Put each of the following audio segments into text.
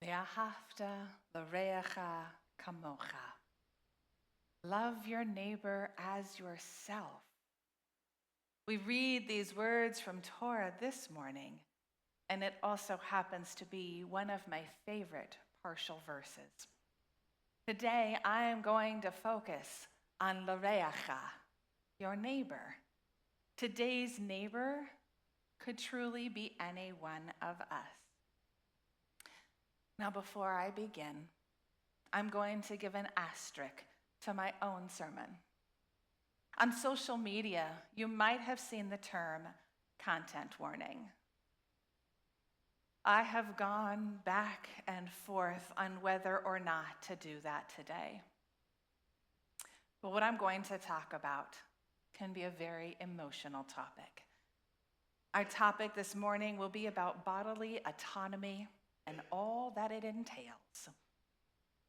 Ve'ahavta l'reacha kamocha. Love your neighbor as yourself. We read these words from Torah this morning, and it also happens to be one of my favorite partial verses. Today, I am going to focus on l'reacha, your neighbor. Today's neighbor could truly be any one of us. Now, before I begin, I'm going to give an asterisk to my own sermon. On social media, you might have seen the term content warning. I have gone back and forth on whether or not to do that today. But what I'm going to talk about can be a very emotional topic. Our topic this morning will be about bodily autonomy and all that it entails.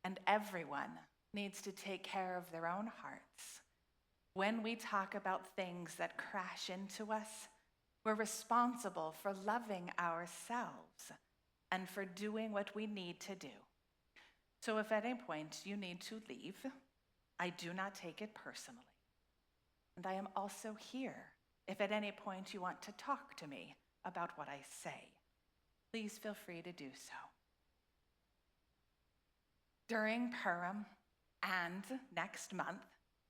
And everyone needs to take care of their own hearts. When we talk about things that crash into us, we're responsible for loving ourselves and for doing what we need to do. So if at any point you need to leave, I do not take it personally. And I am also here if at any point you want to talk to me about what I say. Please feel free to do so. During Purim and next month,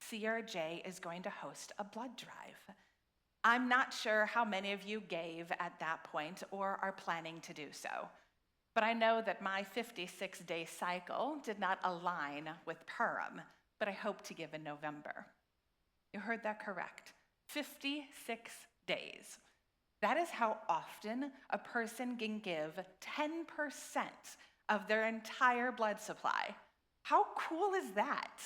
CRJ is going to host a blood drive. I'm not sure how many of you gave at that point or are planning to do so, but I know that my 56-day cycle did not align with Purim, but I hope to give in November. You heard that correct. 56 days. That is how often a person can give 10% of their entire blood supply. How cool is that?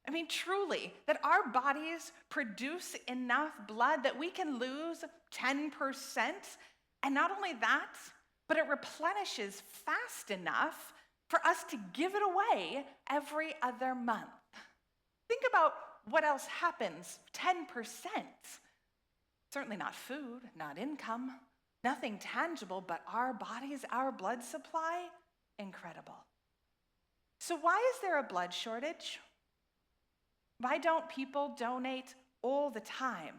I mean, truly, that our bodies produce enough blood that we can lose 10%. And not only that, but it replenishes fast enough for us to give it away every other month. Think about what else happens, 10%. Certainly not food, not income, nothing tangible, but our bodies, our blood supply, incredible. So why is there a blood shortage? Why don't people donate all the time?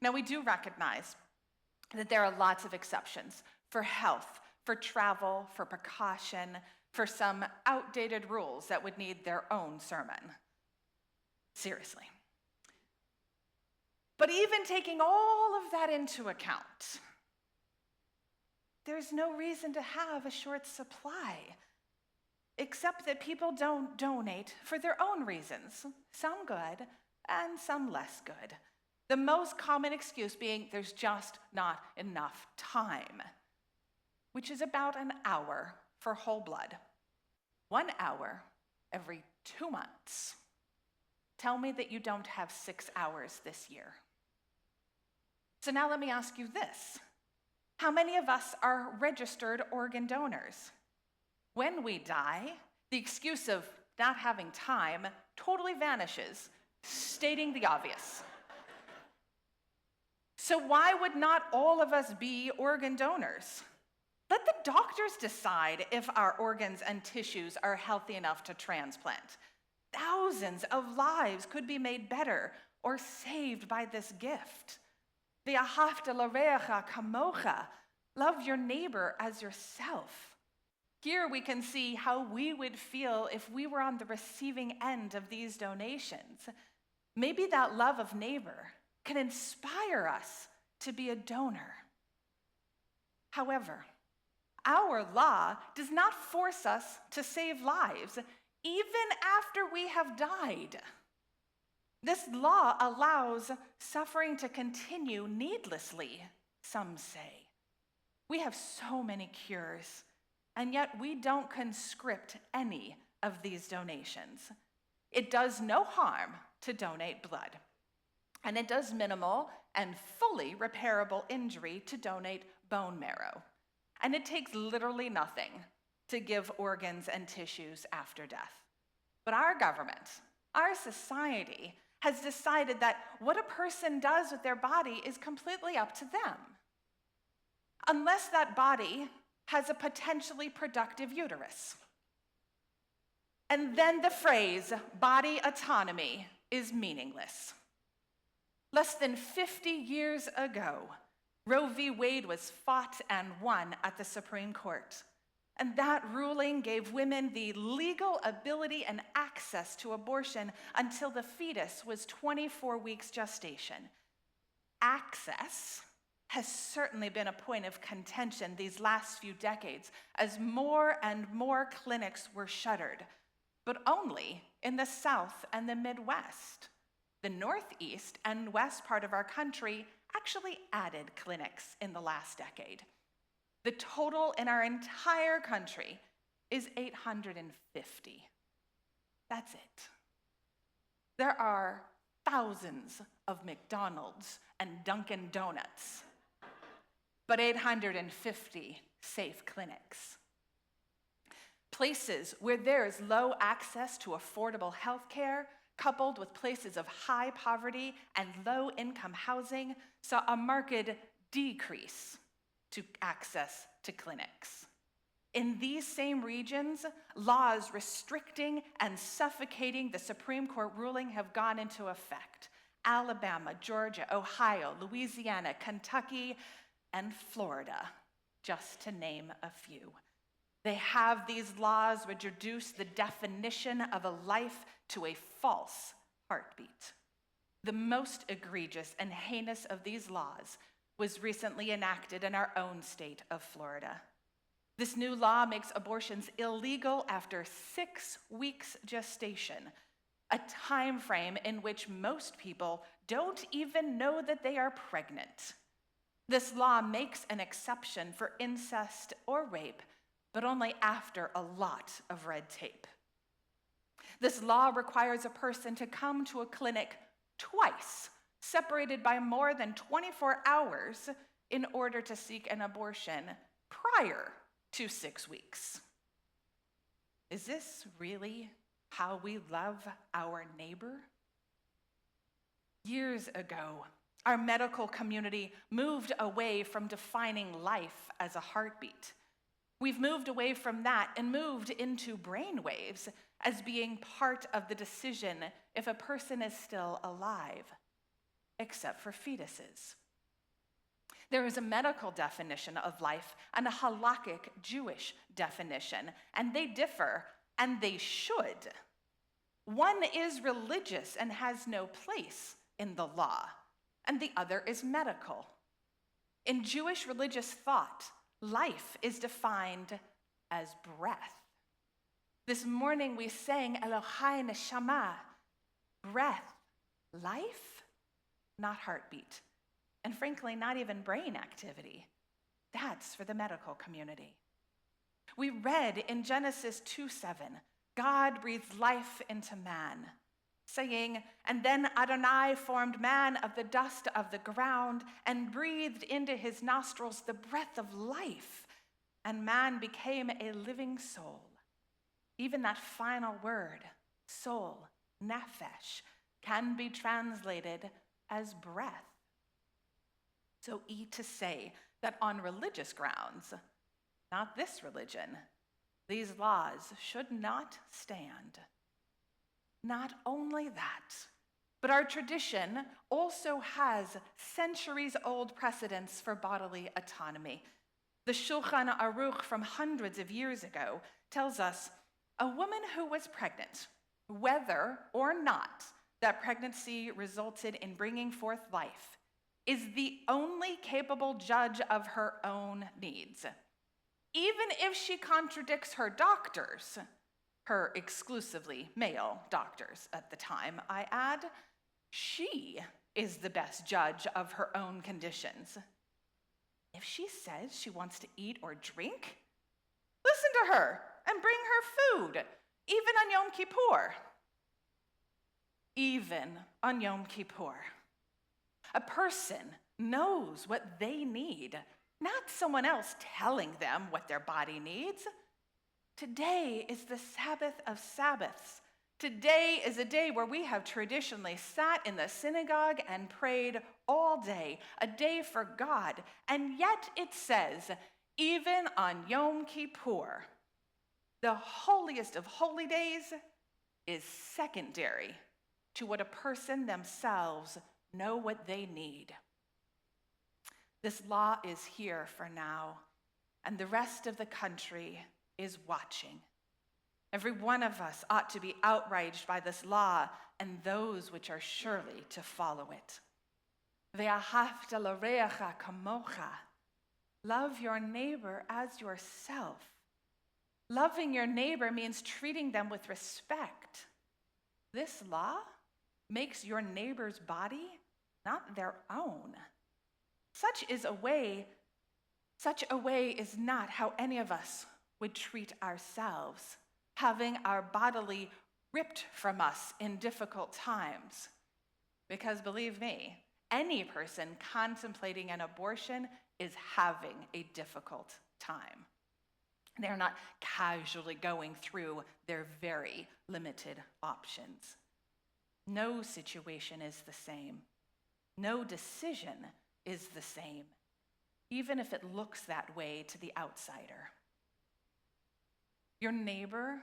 Now, we do recognize that there are lots of exceptions for health, for travel, for precaution, for some outdated rules that would need their own sermon. Seriously. But even taking all of that into account, there's no reason to have a short supply, except that people don't donate for their own reasons, some good and some less good. The most common excuse being there's just not enough time, which is about an hour for whole blood. 1 hour every 2 months. Tell me that you don't have 6 hours this year. So now let me ask you this. How many of us are registered organ donors? When we die, the excuse of not having time totally vanishes, stating the obvious. So why would not all of us be organ donors? Let the doctors decide if our organs and tissues are healthy enough to transplant. Thousands of lives could be made better or saved by this gift. Ve'ahavta l'reacha kamocha. Love your neighbor as yourself. Here we can see how we would feel if we were on the receiving end of these donations. Maybe that love of neighbor can inspire us to be a donor. However, our law does not force us to save lives, even after we have died. This law allows suffering to continue needlessly, some say. We have so many cures, and yet we don't conscript any of these donations. It does no harm to donate blood, and it does minimal and fully repairable injury to donate bone marrow. And it takes literally nothing to give organs and tissues after death. But our government, our society, has decided that what a person does with their body is completely up to them. Unless that body has a potentially productive uterus. And then the phrase body autonomy is meaningless. Less than 50 years ago, Roe v. Wade was fought and won at the Supreme Court. And that ruling gave women the legal ability and access to abortion until the fetus was 24 weeks gestation. Access has certainly been a point of contention these last few decades as more and more clinics were shuttered, but only in the South and the Midwest. The Northeast and West part of our country actually added clinics in the last decade. The total in our entire country is 850. That's it. There are thousands of McDonald's and Dunkin' Donuts, but 850 safe clinics. Places where there is low access to affordable health care, coupled with places of high poverty and low income housing, saw a marked decrease to access to clinics. In these same regions, laws restricting and suffocating the Supreme Court ruling have gone into effect. Alabama, Georgia, Ohio, Louisiana, Kentucky, and Florida, just to name a few. They have these laws which reduce the definition of a life to a false heartbeat. The most egregious and heinous of these laws was recently enacted in our own state of Florida. This new law makes abortions illegal after 6 weeks gestation, a time frame in which most people don't even know that they are pregnant. This law makes an exception for incest or rape, but only after a lot of red tape. This law requires a person to come to a clinic twice, separated by more than 24 hours, in order to seek an abortion prior to 6 weeks. Is this really how we love our neighbor? Years ago, our medical community moved away from defining life as a heartbeat. We've moved away from that and moved into brainwaves as being part of the decision if a person is still alive, except for fetuses. There is a medical definition of life and a halakhic Jewish definition, and they differ, and they should. One is religious and has no place in the law, and the other is medical. In Jewish religious thought, life is defined as breath. This morning we sang Elohai Neshama, breath, life, not heartbeat, and frankly, not even brain activity. That's for the medical community. We read in Genesis 2:7, God breathed life into man, saying, and then Adonai formed man of the dust of the ground and breathed into his nostrils the breath of life, and man became a living soul. Even that final word, soul, nefesh, can be translated as breath. So to say that on religious grounds, not this religion, these laws should not stand. Not only that, but our tradition also has centuries-old precedents for bodily autonomy. The Shulchan Aruch from hundreds of years ago tells us a woman who was pregnant, whether or not that pregnancy resulted in bringing forth life, is the only capable judge of her own needs. Even if she contradicts her doctors, her exclusively male doctors at the time, I add, she is the best judge of her own conditions. If she says she wants to eat or drink, listen to her and bring her food, even on Yom Kippur. Even on Yom Kippur. A person knows what they need, not someone else telling them what their body needs. Today is the Sabbath of Sabbaths. Today is a day where we have traditionally sat in the synagogue and prayed all day, a day for God. And yet it says, Even on Yom Kippur, the holiest of holy days is secondary to what a person themselves know what they need. This law is here for now, and the rest of the country is watching. Every one of us ought to be outraged by this law and those which are surely to follow it. Ve'ahavta l'reacha kamocha. Love your neighbor as yourself. Loving your neighbor means treating them with respect. This law makes your neighbor's body not their own. Such a way is not how any of us would treat ourselves, having our bodily ripped from us in difficult times. Because believe me, any person contemplating an abortion is having a difficult time. They're not casually going through their very limited options. No situation is the same. No decision is the same, even if it looks that way to the outsider. Your neighbor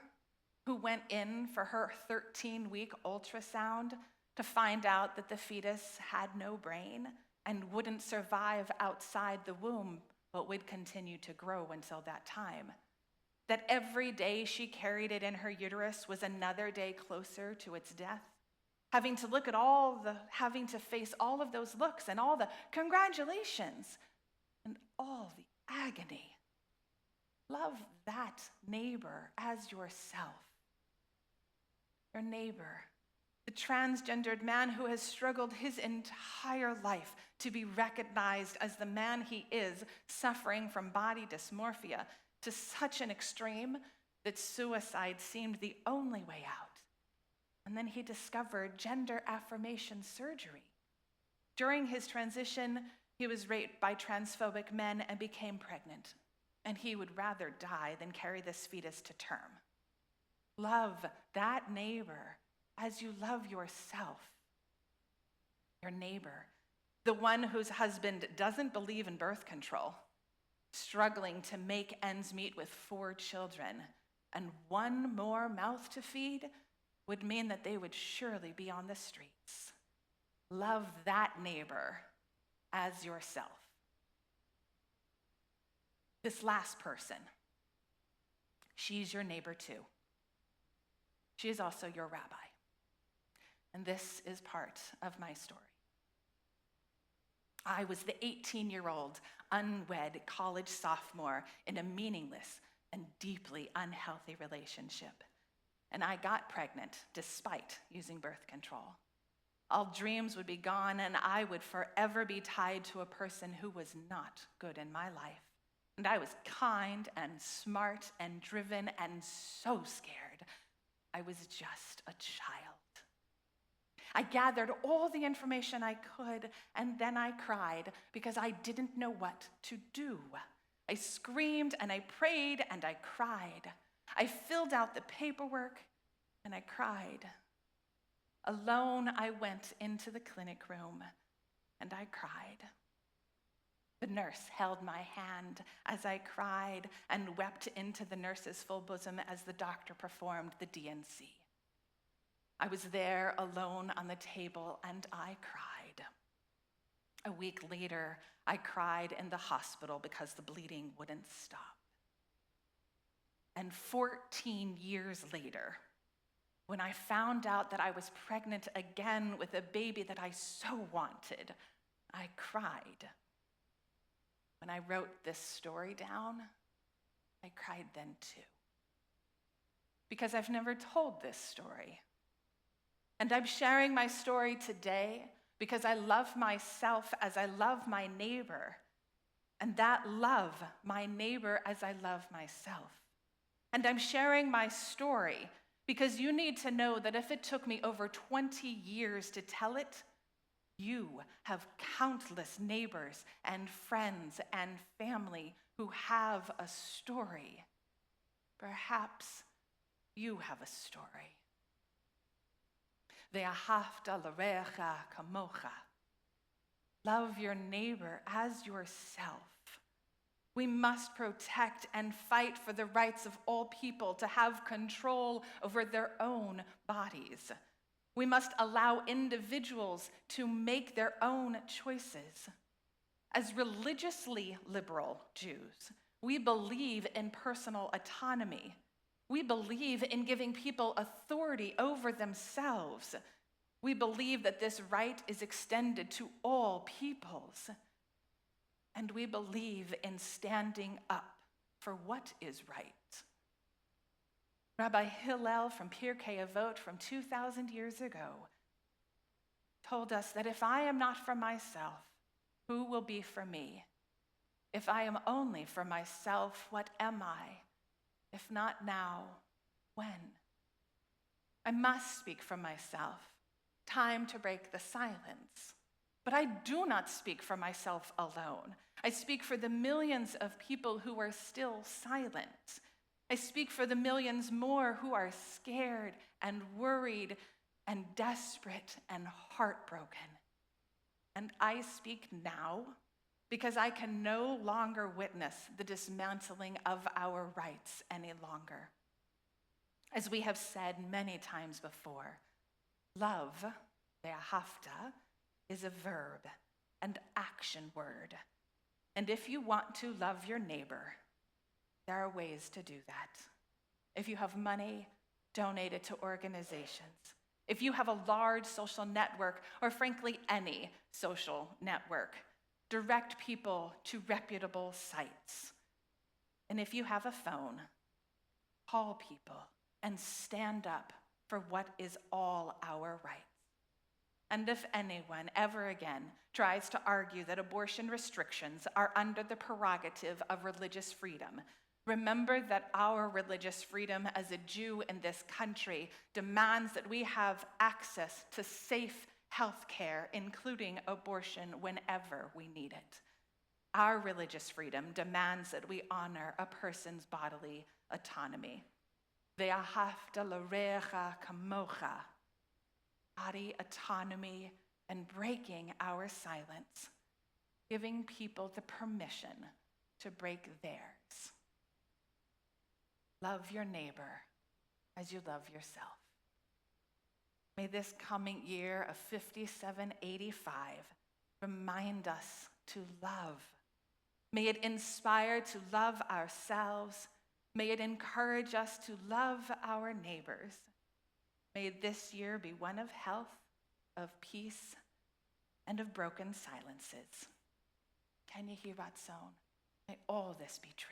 who went in for her 13-week ultrasound to find out that the fetus had no brain and wouldn't survive outside the womb, but would continue to grow until that time. That every day she carried it in her uterus was another day closer to its death. Having to face all of those looks and all the congratulations and all the agony. Love that neighbor as yourself. Your neighbor, the transgendered man who has struggled his entire life to be recognized as the man he is, suffering from body dysmorphia to such an extreme that suicide seemed the only way out. And then he discovered gender affirmation surgery. During his transition, he was raped by transphobic men and became pregnant. And he would rather die than carry this fetus to term. Love that neighbor as you love yourself. Your neighbor, the one whose husband doesn't believe in birth control, struggling to make ends meet with 4 children, and one more mouth to feed would mean that they would surely be on the streets. Love that neighbor as yourself. This last person, she's your neighbor too. She is also your rabbi. And this is part of my story. I was the 18-year-old, unwed college sophomore in a meaningless and deeply unhealthy relationship. And I got pregnant despite using birth control. All dreams would be gone, and I would forever be tied to a person who was not good in my life. And I was kind and smart and driven and so scared. I was just a child. I gathered all the information I could, and then I cried because I didn't know what to do. I screamed and I prayed and I cried. I filled out the paperwork and I cried. Alone, I went into the clinic room and I cried. The nurse held my hand as I cried and wept into the nurse's full bosom as the doctor performed the D&C. I was there alone on the table and I cried. A week later, I cried in the hospital because the bleeding wouldn't stop. And 14 years later, when I found out that I was pregnant again with a baby that I so wanted, I cried. When I wrote this story down, I cried then too. Because I've never told this story. And I'm sharing my story today because I love myself as I love my neighbor. And that love my neighbor as I love myself. And I'm sharing my story because you need to know that if it took me over 20 years to tell it, you have countless neighbors and friends and family who have a story. Perhaps you have a story. Ve'ahavta l'reacha kamocha. Love your neighbor as yourself. We must protect and fight for the rights of all people to have control over their own bodies. We must allow individuals to make their own choices. As religiously liberal Jews, we believe in personal autonomy. We believe in giving people authority over themselves. We believe that this right is extended to all peoples. And we believe in standing up for what is right. Rabbi Hillel from Pirkei Avot from 2,000 years ago told us that if I am not for myself, who will be for me? If I am only for myself, what am I? If not now, when? I must speak for myself. Time to break the silence. But I do not speak for myself alone. I speak for the millions of people who are still silent. I speak for the millions more who are scared and worried and desperate and heartbroken. And I speak now because I can no longer witness the dismantling of our rights any longer. As we have said many times before, love, ve'ahavta, is a verb, an action word. And if you want to love your neighbor, there are ways to do that. If you have money, donate it to organizations. If you have a large social network, or frankly, any social network, direct people to reputable sites. And if you have a phone, call people and stand up for what is all our rights. And if anyone ever again tries to argue that abortion restrictions are under the prerogative of religious freedom, remember that our religious freedom as a Jew in this country demands that we have access to safe health care, including abortion, whenever we need it. Our religious freedom demands that we honor a person's bodily autonomy. Ve'ahavta l'recha kamocha. Body autonomy and breaking our silence, giving people the permission to break theirs. Love your neighbor as you love yourself. May this coming year of 5785 remind us to love. May it inspire to love ourselves. May it encourage us to love our neighbors. May this year be one of health, of peace, and of broken silences. Can you hear Ratzon? May all this be true.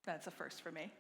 That's a first for me.